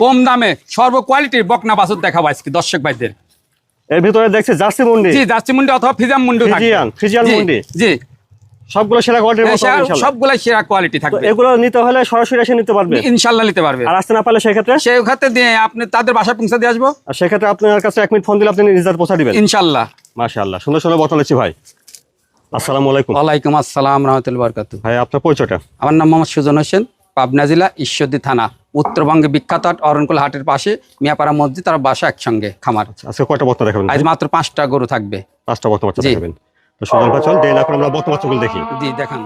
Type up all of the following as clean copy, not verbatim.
কম দামে সর্ব কোয়ালিটির বকনা বাছুর দেখাবো আজকে দর্শক ভাইদের। এর ভিতরে দেখছি জার্সি মুন্ডি, জি জার্সি মুন্ডি অথবা ফিজাম মুন্ডি থাকবে। ফ্রিজিয়ান জি, মুন্ডি, জি সবগুলো সেরা কোয়ালিটির মতো ইনশাআল্লাহ। সবগুলাই সেরা কোয়ালিটি থাকবে। এগুলো নিতে হলে সরাসরি এসে নিতে পারবে ইনশাআল্লাহ নিতে পারবে। আর আসতে না পারলে সেই ক্ষেত্রে দিয়ে আপনি তাদের বাসায় পৌঁছে দিয়ে আসবো। আর সেই ক্ষেত্রে আপনার কাছে 1 মিনিট ফোন দিলে আপনি রিজার্ভ পৌঁছে দিবেন ইনশাআল্লাহ। মাশাআল্লাহ, সুন্দর সুন্দর বর্তমান লিচি ভাই। আসসালামু আলাইকুম। ওয়ালাইকুম আসসালাম রাহমাতুল্লাহি ওয়া বারাকাতুহু। ভাই আপনার পরিচয়টা? আমার নাম মোহাম্মদ সুজন হোসেন, পাবনা জেলা ঈশ্বরদী থানা, উত্তরবঙ্গে বিখ্যাত হাট অরণকুল হাটের পাশে মিয়াপাড়া মসজিদ আর বাসা একসঙ্গে খামার। আজকে কয়টা বর্তমান দেখাবেন? আজ মাত্র 5টা গরু থাকবে। 5টা বর্তমান দেখাবেন। তো সুজন ভাই চল দেন আমরা বর্তমান বাচ্চাগুলো দেখি। জি দেখান।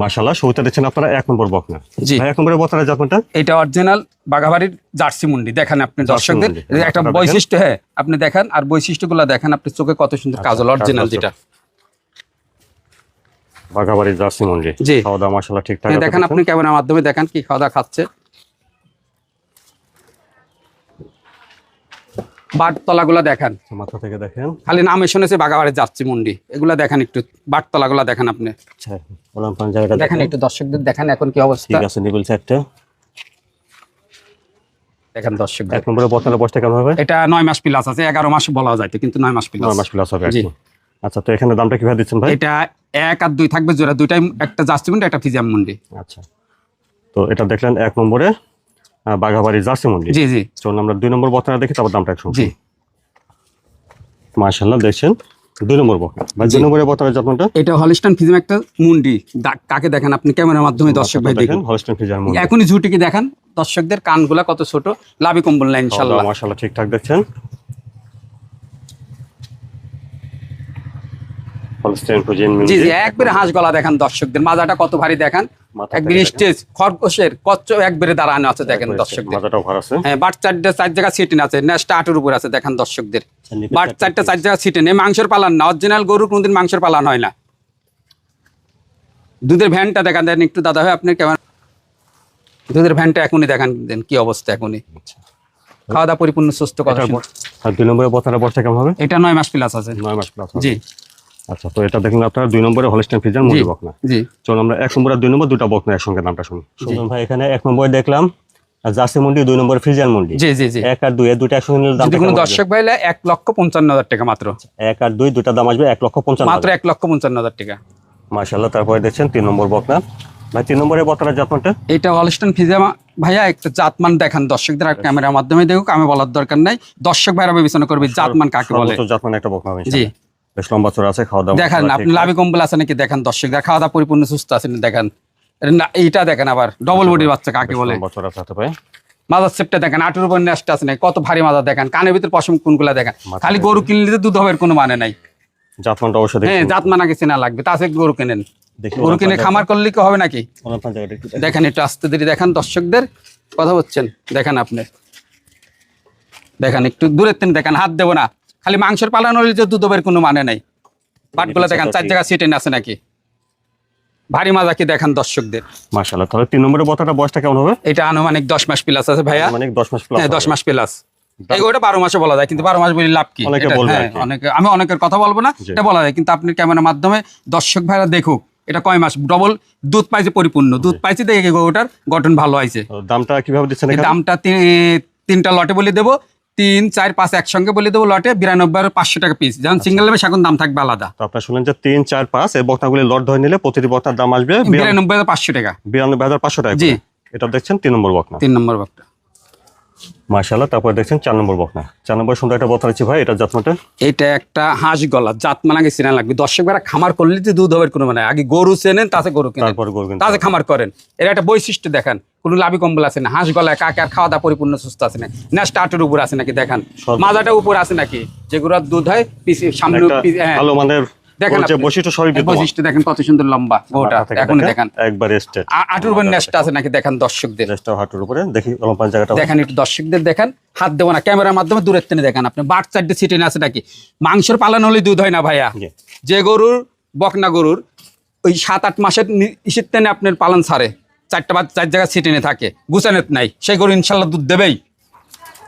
মাশাআল্লাহ, শুরুতে দেখছেন আপনারা 1 নম্বর বকনা। জি ভাই 1 নম্বরের বর্তমানের জাতমানটা এটা অরিজিনাল বাগাবাড়ির জার্সি মুন্ডি। দেখেন আপনি দর্শকদের একটা বৈশিষ্ট্য, হ্যাঁ আপনি দেখেন আর বৈশিষ্ট্যগুলো দেখেন আপনি চোখে কত সুন্দর কাজল অরিজিনাল যেটা বাগাবাড়ির জার্সি মুন্ডি। জি খাওয়া দাওয়া মাশাআল্লাহ ঠিকঠাক আছে। দেখেন আপনি ক্যামেরার মাধ্যমে দেখেন কি খাওয়া দাওয়া খাচ্ছে। বাটতলাগুলো দেখেন, মাথা থেকে দেখেন, খালি নামে শুনেছে বাগাবাড়ির জার্সি মুন্ডি। এগুলা দেখেন একটু বাটতলাগুলো দেখেন আপনি। আচ্ছা ওলান পান জায়গাটা দেখেন একটু দর্শকদের দেখেন এখন কি অবস্থা। ঠিক আছে, নিবল সেটটা দেখেন দর্শক। 1 নম্বরের বর্তমানের বয়সটা কেমন হবে? এটা 9 মাস প্লাস আছে, 11 মাস বলা যায় কিন্তু 9 মাস প্লাস। 9 মাস প্লাস হবে। জি। আচ্ছা, তো এখানে দামটা কিভাবে দিচ্ছেন ভাই? এটা 1 আর 2 থাকবে জোড়া, দুইটাই একটা জার্সি মুন্ডি একটা ফিজিয়াম মুন্ডি। আচ্ছা, তো এটা দেখলেন 1 নম্বরে বাঘাবাড়ির জার্সি মুন্ডি। জি জি চলুন আমরা 2 নম্বর বর্তমানে দেখি, তারপর দামটা একটু। জি মাশাআল্লাহ, দেখছেন 2 নম্বর বর্তমান। ভাই 2 নম্বরের বর্তমানের জাতমানটা? এটা হলিস্টান ফিজিয়াম একটা মুন্ডি। কাকে দেখেন আপনি ক্যামেরার মাধ্যমে দর্শক ভাই দেখেন। হলস্টাইন ফ্রিজিয়ান মুন্ডি। এখনই ঝুটি কি দেখেন দর্শকদের, কানগুলা কত ছোট, লাভি কম্বল না ইনশাআল্লাহ। মাশাআল্লাহ ঠিকঠাক দেখছেন। হলস্টাইন ফ্রিজিয়ান মুন্ডি। জি জি একবারে হাঁস গলা দেখেন দর্শকদের, মাজাটা কত ভারী দেখেন, একবারে স্টেজ খরগোশের কচ্চ একবারে দাঁড়ানো আছে দেখেন দর্শকদের। মাজাটাও ভার আছে। হ্যাঁ বাট 4 জায়গা সিটেন আছে, নেক্সট 8-এর উপর আছে দেখেন দর্শকদের। বাট 4 জায়গা সিটেন, এই মাংসের পালান না, অরিজিনাল গরু কোনদিন মাংসের পালান হয় না। দুধের ভ্যানটা দেখান দেন একটু দাদা ভাই আপনি কেমন, দুধের ভ্যানটা এখনই দেখান দেন কি অবস্থা এখনই। খাওয়া দাওয়া পরিপূর্ণ সুস্থ কথা। আর 2 নম্বরের বর্তমানের বয়সটা কেমন হবে? এটা 9 মাস প্লাস আছে। 9 মাস প্লাস। জি আচ্ছা, তো এটা দেখুন আপনার 2 নম্বরে হলস্টাইন ফ্রিজিয়ান মুন্ডি বকনা। জি চলুন আমরা 1 নম্বর আর 2 নম্বর দুটো বকনা একসঙ্গে নামটা শুনি। সুজন ভাই এখানে 1 নম্বরে দেখলাম জার্সি মুন্ডি, 2 নম্বরে ফ্রিজিয়ান মুন্ডি। জি জি জি 1 আর 2 এর দুটো একসঙ্গে নিলে দাম যদি কোনো দর্শক ভাইলে 1,55,000 টাকা মাত্র। 1 আর 2 দুটো দাম আসবে 1,55,000 মাত্র 1,55,000 টাকা। মাশাআল্লাহ। তারপরে দেখছেন 3 নম্বর বকনা। ভাই 3 নম্বরের বকনার জাতমানটা? এটা হলস্টাইন ফিজিয়াম ভাইয়া, একটা জাতমান দেখান দর্শকদের, আর ক্যামেরার মাধ্যমে দেখুক, আমি বলার দরকার নাই, দর্শক ভাইরা বিবেচনা করবে জাতমান কাকে বলে। সর্বোচ্চ জাতমান একটা বকনা হবে। জি বেশ লম্বা চড়া আছে, খাওয়া দাওয়া দেখেন আপনি লাভি কম্বল আছে নাকি দেখেন দর্শকদের, খাওয়া দাওয়া পরিপূর্ণ সুস্থ আছে দেখেন। এইটা দেখেন আবার ডবল বডির বাচ্চা কাকে বলে। লম্বা চড়া আছে ভাই। মাজার সেপটা দেখেন, 8-এর উপর নেস্ট আছে নাকি, কত ভারী মাজা দেখেন, কানের ভিতর পশম কোনগুলা দেখেন। খালি গরু কিনলে দুধ হবে কোনো মানে নাই। জাতমানটা অবশ্যই হ্যাঁ দেখুন। জাতমান আগে চেনা লাগবে, তাছে গরু কেনেন। গরু কিনে খামার করলে কি হবে নাকি? দেখেন একটু আস্তে ধীরে দেখেন দর্শকদের, কথা বলছেন দেখেন আপনি, দেখেন একটু দূরের থেকে দেখেন, হাত দেবো না, খালি মাংসের পালানো হলে যে দুধ হবে কোনো মানে নাই। বাটগুলো দেখেন 4 জায়গা সিটেন আছে নাকি, ভারী মাজা কি দেখেন দর্শকদের। মাশাআল্লাহ। তাহলে 3 নম্বরের বকনাটা বয়সটা কেমন হবে? এটা আনুমানিক 10 মাস প্লাস আছে ভাইয়া। মানে 10 মাস প্লাস। হ্যাঁ 10 মাস প্লাস। এই ওটা 12 মাসে বলা যায়, কিন্তু 12 মাস বলে লাভ কি? অনেকে বলবে আর কি। অনেকে, আমি অনেকের কথা বলবো না, এটা বলা যায়, কিন্তু আপনি ক্যামেরার মাধ্যমে দর্শক ভাইরা দেখুক এটা কয় মাস ডবল দুধ পাইছে, পরিপূর্ণ দুধ পাইছে, দেখে ওটার গঠন ভালো হয়েছে। দামটা কিভাবে দিচ্ছেন এখানে? দামটা 3টা লটে বলে দেবো, 3, 4, 5 একসঙ্গে বলে দেবো লটে 92,500 টাকা পিস। যেমন সিঙ্গেল নেবে সেখন দাম থাকবে আলাদা। তো আপনারা শুনলেন যে 3, 4, 5 এই বকনাগুলি লট ধরে নিলে প্রতিটি বকনার দাম আসবে 92,500 টাকা। 92,500 টাকা। জি। এটা দেখছেন 3 নম্বর বকনা। 3 নম্বর বকটা। মাশাআল্লাহ। তারপর দেখছেন 4 নম্বর বকনা। 4 নম্বর সুন্দর একটা বকনা আছে ভাই, এটা জাতমানটা? এটা একটা হাঁস গলা, জাতমান আগে চেনা লাগবে দর্শক ভাইরা। খামার করলে তো দুধ হবে কোনো মানে, আগে গরু চেনেন তাতে গরু কেনেন, তারপর গরু কিনতে তাতে খামার করেন। এর একটা বৈশিষ্ট্য দেখেন, কোনো লাভি কম্বল আছে না, হাঁস গলায় কাকে আর খাওয়া দাওয়া পরিপূর্ণ সুস্থ আছে না, নেক্সট 8-এর উপর আছে নাকি দেখেন, মাজাটা উপর আছে নাকি, যেগুলো দুধ হয় সামনে ভালো মানের দেখেন যে বৈশিষ্ট্য সবই বিদ্যমান। বৈশিষ্ট্য দেখেন কত সুন্দর লম্বা ওটা, এখন দেখেন একবার স্ট্রেট। 8-এর উপর নেক্সট আছে নাকি দেখেন দর্শকদের। নেক্সটটা হাঁটুর উপরে দেখি লম্বা জায়গাটা দেখেন একটু দর্শকদের দেখেন, হাত দেবো না, ক্যামেরার মাধ্যমে দূরের থেকে দেখেন আপনি। বাট 4টে সিটেন আছে নাকি, মাংসের পালন হলে দুধ হয় না ভাইয়া। যে গরুর বকনা গরুর ওই 7-8 মাসের ইসের টেনে আপনার পালন ছাড়ে, 4 জায়গা সিটেনে থাকে, গুছানেত নাই, সেই গরু ইনশাল্লাহ দুধ দেবেই।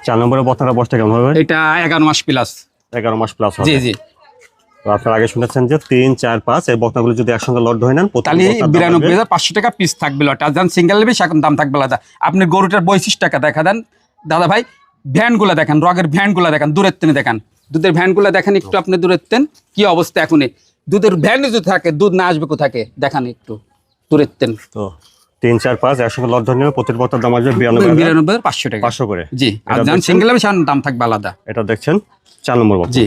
4 নম্বরের বকনাটা বয়সটা কেমন হবে? এটা 11 মাস প্লাস। 11 মাস প্লাস হবে। জি জি। তো আপনারা আগে শুনেছেন যে 3, 4, 5 এই বকনাগুলো যদি একসঙ্গে লট ধরে নেন তাহলে 92,500 টাকা পিস থাকবে লট। আর যখন সিঙ্গেল নেবে সেখন দাম থাকবে আলাদা। আপনি গরুটার বৈশিষ্ট্যটা দেখা দেন, দাদা ভাই ভ্যানগুলো দেখেন, রগের ভ্যানগুলো দেখেন, দূরের তেনে দেখেন, দুধের ভ্যানগুলো দেখেন একটু আপনি দূরের তেন কি অবস্থা এখনই। দুধের ভ্যান যদি থাকে দুধ না আসবে কোথাকে দেখান একটু দূরের তেন। তো 3, 4, 5 একসঙ্গে লট ধরে নিলে প্রতিটি বক্তার দাম আসবে 92,500 টাকা 500 করে। জি, আর যখন সিঙ্গেল হবে সেখানে দাম থাকবে আলাদা। এটা দেখছেন 4 নম্বর বকনা। জি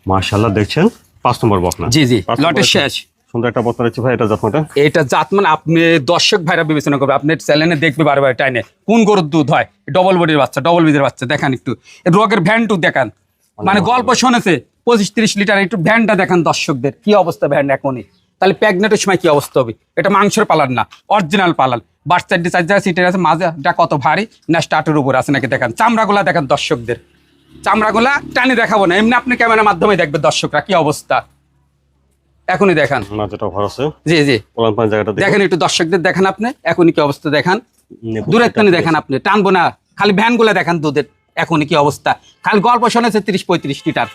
মাশাআল্লাহ দেখছেন 5 নম্বর বকনা। জি জি, 5 লটের নম্বর শেষ। সুন্দর একটা বকনা রয়েছে ভাই, এটা জাতমানটা এটা জাতমান আপনি দর্শক ভাইরা বিবেচনা করবে, আপনার চ্যানেলে দেখবে বারবার টাইনে কোন গরুর দুধ হয়। ডবল বডির বাচ্চা, ডবল বিজের বাচ্চা দেখান একটু, রগের ভ্যানটু দেখান, মানে গল্প শুনেছে 25-30 লিটার, একটু ভ্যানটা দেখান দর্শকদের কি অবস্থা ভ্যান এখনই। তাহলে প্রেগনেন্টের সময় কি অবস্থা হবে? এটা মাংসের পালান না, অরিজিনাল পালান। বাট সাইড 4 জায়গায় সিটের আছে, মাঝেটা কত ভারী না স্টার্টের উপর আছে নাকি দেখান। চামড়াগুলা দেখান দর্শকদের, চামড়াগুলা টানি দেখাবো না, এমনি আপনি ক্যামেরার মাধ্যমে দেখবে দর্শকরা কি অবস্থা এখনই দেখান। মাঝেটা ভর আছে। জি জি, ওলান পান জায়গাটা দেখেন একটু দর্শকদের দেখান আপনি এখনই কি অবস্থা দেখান। দূরের টানি দেখান আপনি, টানবো না, খালি ভ্যানগুলা দেখান দুধের এখনই কি অবস্থা। খালি গল্প শোনেছে 30-35 লিটার।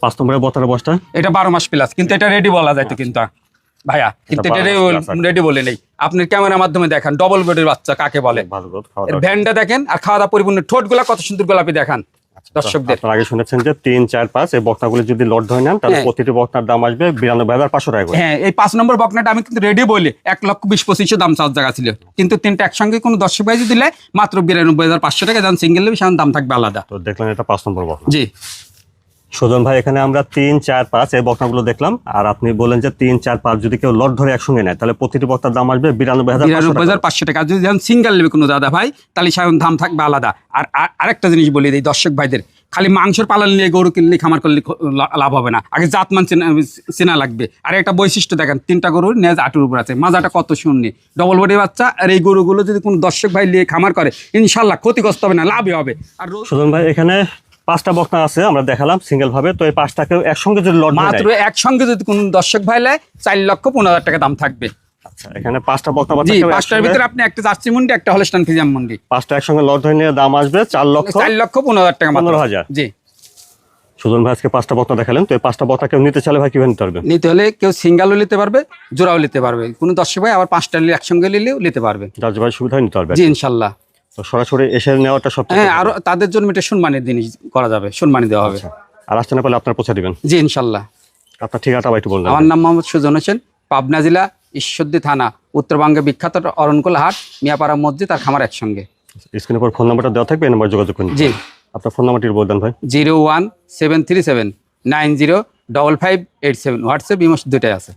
5 নম্বরের বকনার বয়সটা এটা 12 মাস প্লাস, কিন্তু এটা রেডি বলা যায় তো কিন্তু ভাইয়া, কিন্তু এটা 12 মাস plus রেডি বলে নেই। আপনি ক্যামেরার মাধ্যমে দেখান ডবল বেডের বাচ্চা কাকে বলে। ভালো দুধ খাওয়া এর দাওয়া। ভ্যানটা দেখেন আর খাওয়া দাওয়া পরিপূর্ণ, ঠোঁটগুলা কত সুন্দর গোলাপি দেখান দর্শকদের। আপনারা আগে শুনেছেন যে 3, 4, 5 এই বকনাগুলো যদি লট ধরে নেন তাহলে হ্যাঁ। প্রতিটি বকনার দাম আসবে 92,500 টাকা করে। হ্যাঁ, এই 5 নম্বর বকনাটা আমি কিন্তু রেডি বলি 1,20,25 দাম চাওয়ার জায়গা ছিল, কিন্তু তিনটা একসঙ্গে কোনো দর্শক ভাই দিলে মাত্র 92,500 টাকা, যখন সিঙ্গেল নেবে সেখানে দাম থাকবে আলাদা। তো দেখলেন এটা 5 নম্বর বকনা। জি সুজন ভাই এখানে আমরা 3, 4, 5 এই বকনাগুলো দেখলাম, আর আপনি বলেন যে 3, 4, 5 যদি কেউ লট ধরে একসঙ্গে নেয় তাহলে প্রতিটি বকনার দাম আসবে 92,500 টাকা। 92,500 টাকা। যদি যখন সিঙ্গেল নেবে কোনো দাদা ভাই তাহলে সেখানে দাম থাকবে আলাদা। আর আরেকটা জিনিস বলি এই দর্শক ভাইদের, খালি মাংসের পালন নিয়ে গরু কিনলে খামার করলে লাভ হবে না, আগে জাতমান চেনা লাগবে। আর একটা বৈশিষ্ট্য দেখেন, 3টা গরুর নেজ আটুর উপর আছে, মাজাটা কত শূন্য, ডবল বডি বাচ্চা। আর এই গরুগুলো যদি কোনো দর্শক ভাই নিয়ে খামার করে ইনশাল্লাহ ক্ষতিগ্রস্ত হবে না, লাভই হবে। আর সুজন ভাই এখানে 5টা বকনা আছে আমরা দেখালাম সিঙ্গেল ভাবে, তো এই 5টাকেও একসঙ্গে যদি লট মাত্র একসঙ্গে যদি কোনো দর্শক ভাই নেয় 4,15,000 টাকা দাম থাকবে। আচ্ছা এখানে 5টা বকনা জি, বাচ্চা 5টার ভিতরে আপনি একটা জার্সি মুন্ডি, একটা হলস্টাইন ফ্রিজিয়ান মুন্ডি, 5টা একসঙ্গে লট ধরে নিয়ে দাম আসবে 4,15,000 টাকা মাত্র। 15,000। জি, সুজন ভাই আজকে 5টা বকনা দেখালেন, তো এই 5টা বকনা কেউ নিতে চাইলে ভাই কিভাবে নিতে পারবে? নিতে হলে কেউ সিঙ্গেলও নিতে পারবে, জোড়াও নিতে পারবে। কোনো দর্শক ভাই আবার 5টা নিলে একসঙ্গে নিলেও নিতে পারবে। যার ভাই সুবিধা নিতে পারবে। জি ইনশাল্লাহ। তো সরাসরি এসে নেওয়াটা সবচেয়ে হ্যাঁ, আরো তাদের জন্য এটা সম্মানের জিনিস করা যাবে, সম্মানী দেওয়া হবে। আর আসতে না পারলে আপনার পৌঁছে দিবেন। জি ইনশাল্লাহ। আপনার ঠিকানাটা ভাই একটু বলবেন। আমার নাম মোহাম্মদ সুজন হোসেন, পাবনা জেলা ঈশ্বরদী থানা, উত্তরবঙ্গে বিখ্যাত অরণকুল হাট, মিয়াপাড়া মসজিদ আর খামার একসঙ্গে। স্ক্রিনের উপর ফোন নাম্বারটা দেওয়া থাকবে, এই নাম্বার যোগাযোগ করুন। জি, আপনার ফোন নাম্বারটি বলবেন ভাই। 01737905587, হোয়াটসঅ্যাপ ইমো দুটাই আছে।